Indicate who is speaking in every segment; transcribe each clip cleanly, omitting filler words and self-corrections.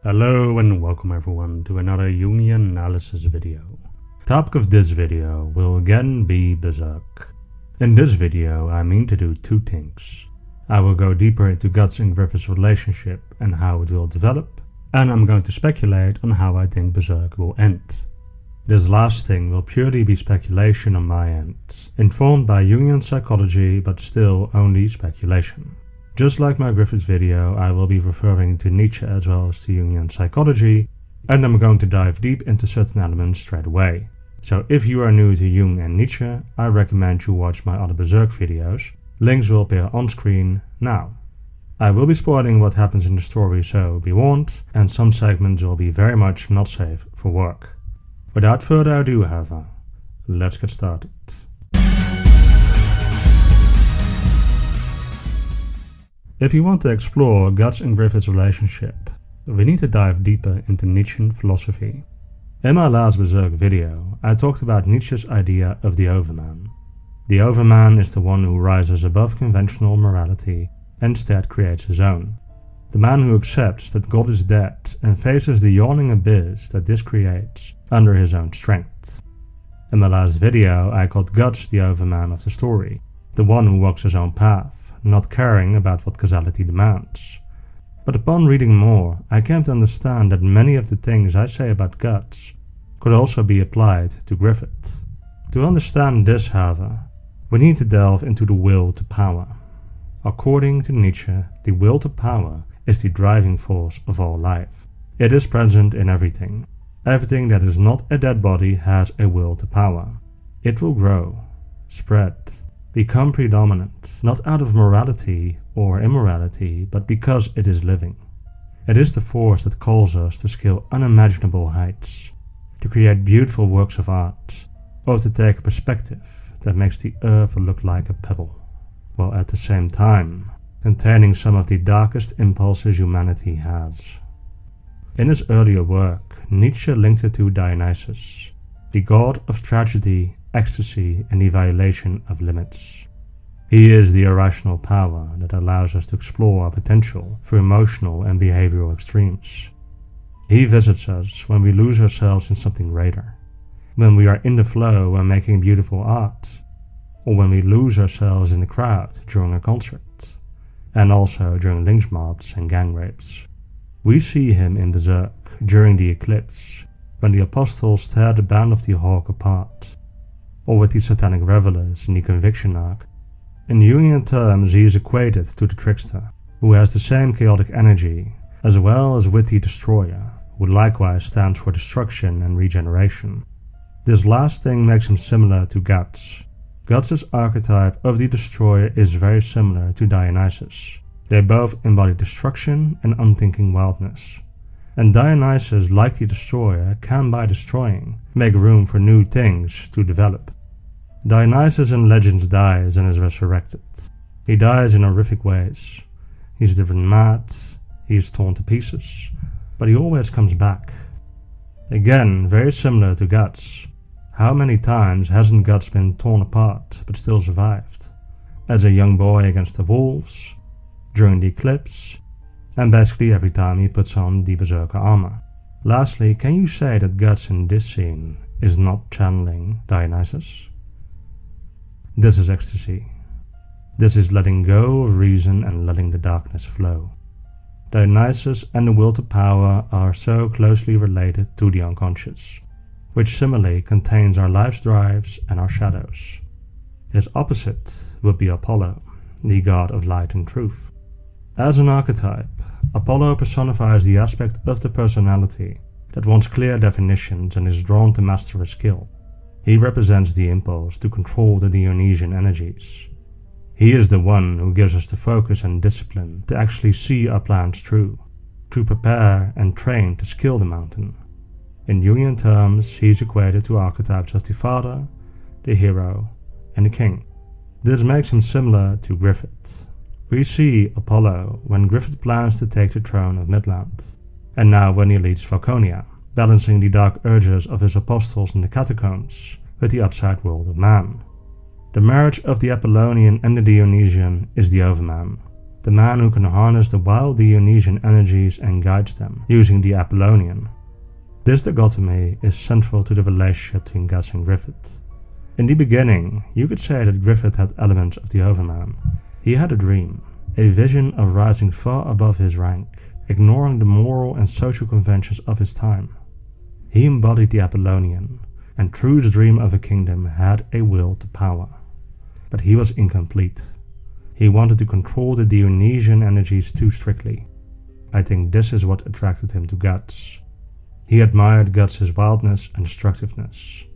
Speaker 1: Hello and welcome everyone to another Jungian analysis video. Topic of this video will again be Berserk. In this video I mean to do two things. I will go deeper into Guts and Griffith's relationship and how it will develop, and I'm going to speculate on how I think Berserk will end. This last thing will purely be speculation on my end, informed by Jungian psychology but still only speculation. Just like my Griffith video, I will be referring to Nietzsche as well as to Jungian psychology, and I'm going to dive deep into certain elements straight away. So if you are new to Jung and Nietzsche, I recommend you watch my other Berserk videos. Links will appear on screen now. I will be spoiling what happens in the story, so be warned, and some segments will be very much not safe for work. Without further ado, however, let's get started. If you want to explore Guts and Griffith's relationship, we need to dive deeper into Nietzschean philosophy. In my last Berserk video, I talked about Nietzsche's idea of the Overman. The Overman is the one who rises above conventional morality and instead creates his own. The man who accepts that God is dead and faces the yawning abyss that this creates under his own strength. In my last video, I called Guts the Overman of the story, the one who walks his own path, not caring about what causality demands. But upon reading more, I came to understand that many of the things I say about Guts could also be applied to Griffith. To understand this, however, we need to delve into the will to power. According to Nietzsche, the will to power is the driving force of all life. It is present in everything. Everything that is not a dead body has a will to power. It will grow, spread, become predominant, not out of morality or immorality, but because it is living. It is the force that calls us to scale unimaginable heights, to create beautiful works of art, or to take a perspective that makes the earth look like a pebble, while at the same time containing some of the darkest impulses humanity has. In his earlier work, Nietzsche linked it to Dionysus, the god of tragedy, ecstasy, and the violation of limits. He is the irrational power that allows us to explore our potential through emotional and behavioral extremes. He visits us when we lose ourselves in something greater, when we are in the flow when making beautiful art, or when we lose ourselves in the crowd during a concert, and also during lynch mobs and gang rapes. We see him in Berserk during the eclipse, when the apostles tear the band of the hawk apart, or with the satanic revelers in the conviction arc. In Jungian terms, he is equated to the trickster, who has the same chaotic energy, as well as with the destroyer, who likewise stands for destruction and regeneration. This last thing makes him similar to Guts. Guts' archetype of the destroyer is very similar to Dionysus. They both embody destruction and unthinking wildness. And Dionysus, like the destroyer, can by destroying make room for new things to develop. Dionysus in legends dies and is resurrected. He dies in horrific ways. He's driven mad, he is torn to pieces, but he always comes back. Again, very similar to Guts. How many times hasn't Guts been torn apart but still survived? As a young boy against the vols, during the eclipse, and basically every time he puts on the Berserker armor. Lastly, can you say that Guts in this scene is not channeling Dionysus? This is ecstasy. This is letting go of reason and letting the darkness flow. Dionysus and the will to power are so closely related to the unconscious, which similarly contains our life's drives and our shadows. His opposite would be Apollo, the god of light and truth. As an archetype, Apollo personifies the aspect of the personality that wants clear definitions and is drawn to master a skill. He represents the impulse to control the Dionysian energies. He is the one who gives us the focus and discipline to actually see our plans through, to prepare and train to scale the mountain. In Jungian terms, he is equated to archetypes of the father, the hero, and the king. This makes him similar to Griffith. We see Apollo when Griffith plans to take the throne of Midland, and now when he leads Falconia, balancing the dark urges of his apostles in the catacombs with the upside world of man. The marriage of the Apollonian and the Dionysian is the Overman, the man who can harness the wild Dionysian energies and guides them, using the Apollonian. This dichotomy is central to the relationship between Guts and Griffith. In the beginning, you could say that Griffith had elements of the Overman. He had a dream, a vision of rising far above his rank, ignoring the moral and social conventions of his time. He embodied the Apollonian, and through the dream of a kingdom had a will to power. But he was incomplete. He wanted to control the Dionysian energies too strictly. I think this is what attracted him to Guts. He admired Guts' wildness and destructiveness.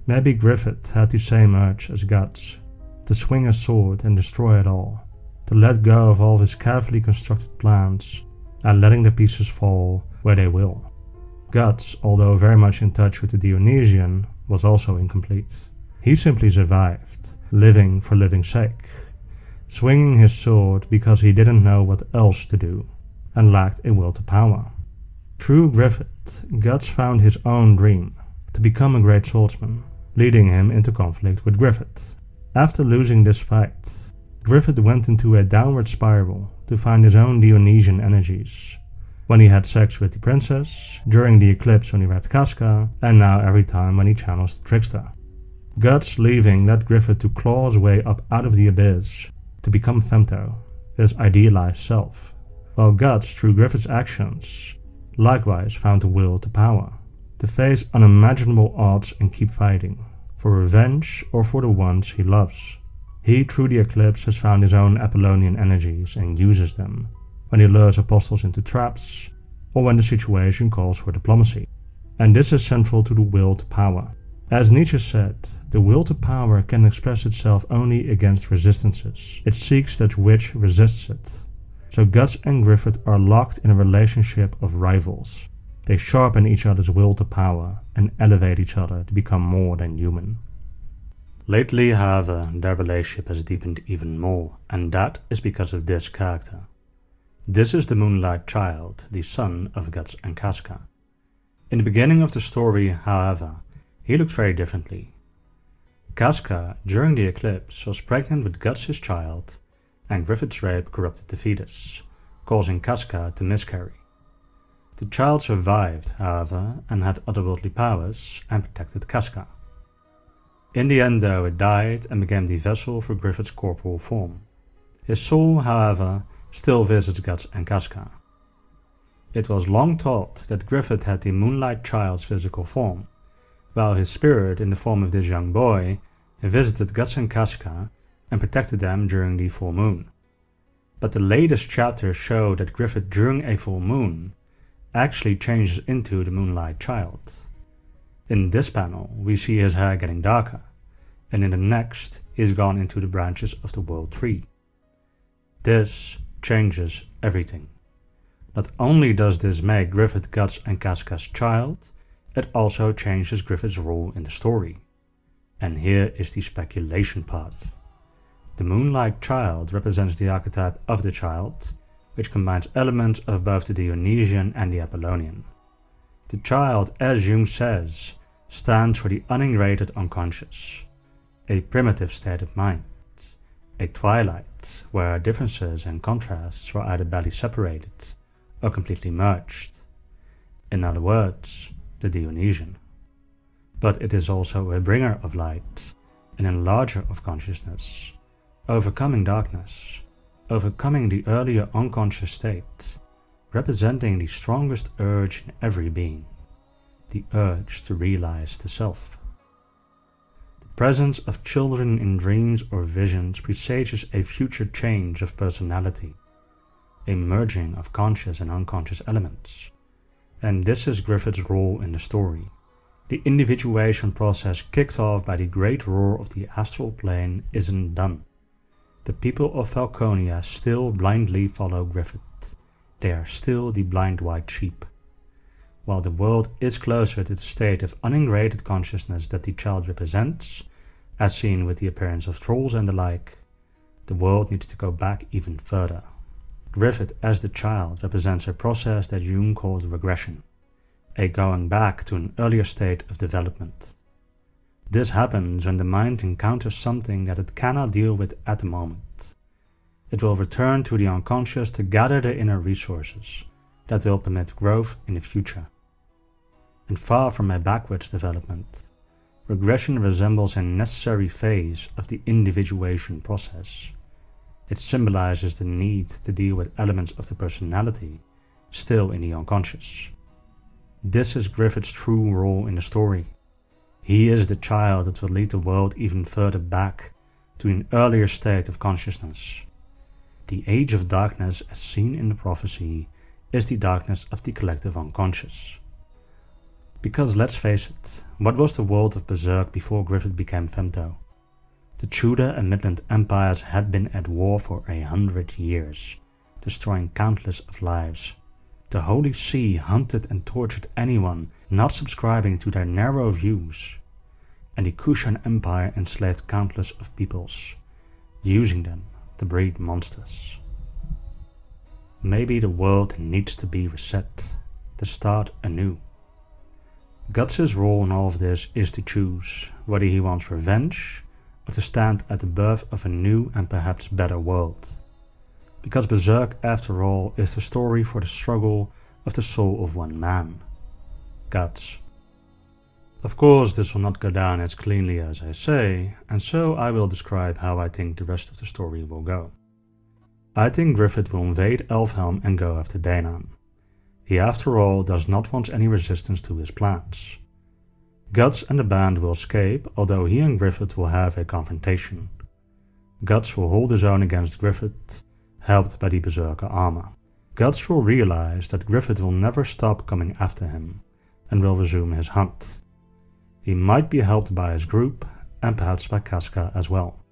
Speaker 1: Maybe Griffith had the same urge as Guts, to swing a sword and destroy it all, to let go of all his carefully constructed plans and letting the pieces fall where they will. Guts, although very much in touch with the Dionysian, was also incomplete. He simply survived, living for living's sake, swinging his sword because he didn't know what else to do, and lacked a will to power. Through Griffith, Guts found his own dream, to become a great swordsman, leading him into conflict with Griffith. After losing this fight, Griffith went into a downward spiral to find his own Dionysian energies, when he had sex with the princess, during the eclipse when he read Casca, and now every time when he channels the trickster. Guts leaving led Griffith to claw his way up out of the abyss, to become Femto, his idealized self, while Guts, through Griffith's actions, likewise found the will to power, to face unimaginable odds and keep fighting, for revenge or for the ones he loves. He, through the eclipse, has found his own Apollonian energies and uses them, when he lures apostles into traps, or when the situation calls for diplomacy. And this is central to the will to power. As Nietzsche said, the will to power can express itself only against resistances. It seeks that which resists it. So Guts and Griffith are locked in a relationship of rivals. They sharpen each other's will to power and elevate each other to become more than human. Lately, however, their relationship has deepened even more, and that is because of this character. This is the Moonlight Child, the son of Guts and Casca. In the beginning of the story, however, he looked very differently. Casca, during the eclipse, was pregnant with Guts' child, and Griffith's rape corrupted the fetus, causing Casca to miscarry. The child survived, however, and had otherworldly powers and protected Casca. In the end, though, it died and became the vessel for Griffith's corporal form. His soul, however, still visits Guts and Casca. It was long thought that Griffith had the Moonlight Child's physical form, while his spirit, in the form of this young boy, visited Guts and Casca and protected them during the full moon. But the latest chapters show that Griffith, during a full moon, actually changes into the Moonlight Child. In this panel, we see his hair getting darker, and in the next, he's gone into the branches of the world tree. This changes everything. Not only does this make Griffith Guts and Casca's child, it also changes Griffith's role in the story. And here is the speculation part. The Moonlight Child represents the archetype of the child, which combines elements of both the Dionysian and the Apollonian. The child, as Jung says, stands for the unintegrated unconscious, a primitive state of mind, a twilight where differences and contrasts were either barely separated or completely merged. In other words, the Dionysian. But it is also a bringer of light, an enlarger of consciousness, overcoming darkness, overcoming the earlier unconscious state, representing the strongest urge in every being, the urge to realize the self. The presence of children in dreams or visions presages a future change of personality, a merging of conscious and unconscious elements. And this is Griffith's role in the story. The individuation process kicked off by the great roar of the astral plane isn't done. The people of Falconia still blindly follow Griffith. They are still the blind white sheep. While the world is closer to the state of unintegrated consciousness that the child represents, as seen with the appearance of trolls and the like, the world needs to go back even further. Griffith as the child represents a process that Jung called regression, a going back to an earlier state of development. This happens when the mind encounters something that it cannot deal with at the moment. It will return to the unconscious to gather the inner resources that will permit growth in the future. And far from a backwards development, regression resembles a necessary phase of the individuation process. It symbolizes the need to deal with elements of the personality still in the unconscious. This is Griffith's true role in the story. He is the child that will lead the world even further back to an earlier state of consciousness. The age of darkness, as seen in the prophecy, is the darkness of the collective unconscious. Because let's face it, what was the world of Berserk before Griffith became Femto? The Tudor and Midland empires had been at war for 100 years, destroying countless of lives. The Holy See hunted and tortured anyone not subscribing to their narrow views, and the Kushan Empire enslaved countless of peoples, using them to breed monsters. Maybe the world needs to be reset, to start anew. Guts' role in all of this is to choose whether he wants revenge or to stand at the birth of a new and perhaps better world. Because Berserk, after all, is the story for the struggle of the soul of one man, Guts. Of course, this will not go down as cleanly as I say, and so I will describe how I think the rest of the story will go. I think Griffith will invade Elfhelm and go after Danan. He, after all, does not want any resistance to his plans. Guts and the band will escape, although he and Griffith will have a confrontation. Guts will hold his own against Griffith, helped by the Berserker armor. Guts will realize that Griffith will never stop coming after him, and will resume his hunt. He might be helped by his group, and perhaps by Casca as well.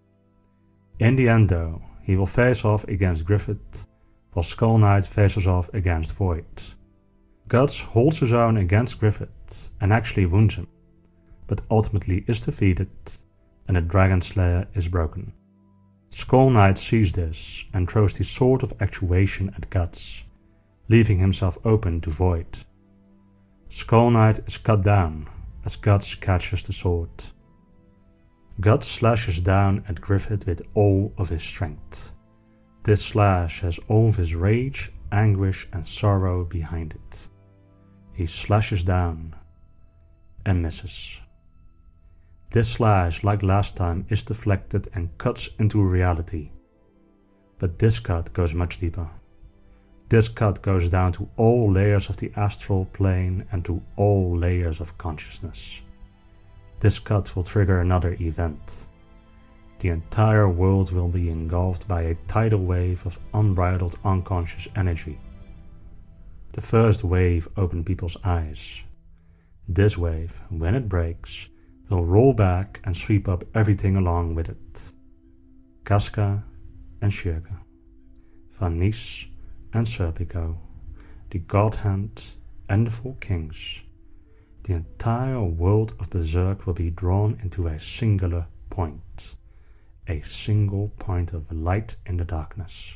Speaker 1: In the end though, he will face off against Griffith, while Skull Knight faces off against Void. Guts holds his own against Griffith, and actually wounds him, but ultimately is defeated, and the Dragon Slayer is broken. Skull Knight sees this, and throws the sword of actuation at Guts, leaving himself open to Void. Skull Knight is cut down, as Guts catches the sword. Guts slashes down at Griffith with all of his strength. This slash has all of his rage, anguish and sorrow behind it. He slashes down and misses. This slash, like last time, is deflected and cuts into reality. But this cut goes much deeper. This cut goes down to all layers of the astral plane and to all layers of consciousness. This cut will trigger another event. The entire world will be engulfed by a tidal wave of unbridled unconscious energy. The first wave opened people's eyes. This wave, when it breaks, will roll back and sweep up everything along with it. Casca and Shirka, Van Nice and Serpico, the God Hand and the Four Kings. The entire world of Berserk will be drawn into a singular point. A single point of light in the darkness.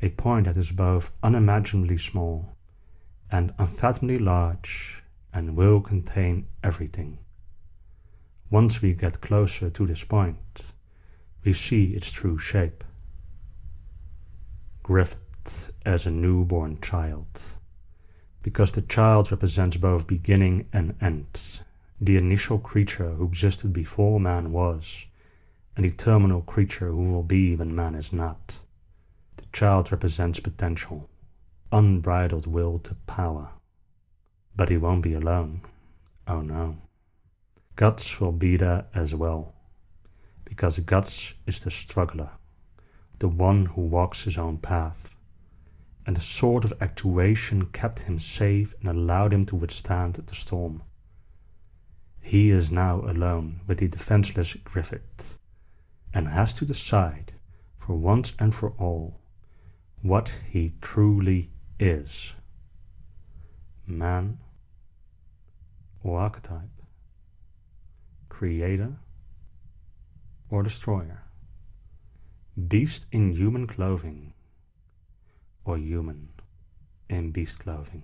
Speaker 1: A point that is both unimaginably small and unfathomably large and will contain everything. Once we get closer to this point, we see its true shape. Griffith as a newborn child, because the child represents both beginning and end, the initial creature who existed before man was, and the terminal creature who will be when man is not. The child represents potential, unbridled will to power. But he won't be alone. Oh no. Guts will be there as well, because Guts is the struggler, the one who walks his own path, and the sword of actuation kept him safe and allowed him to withstand the storm. He is now alone with the defenseless Griffith, and has to decide, for once and for all, what he truly is. Man or archetype, creator or destroyer, beast in human clothing or human in beast clothing.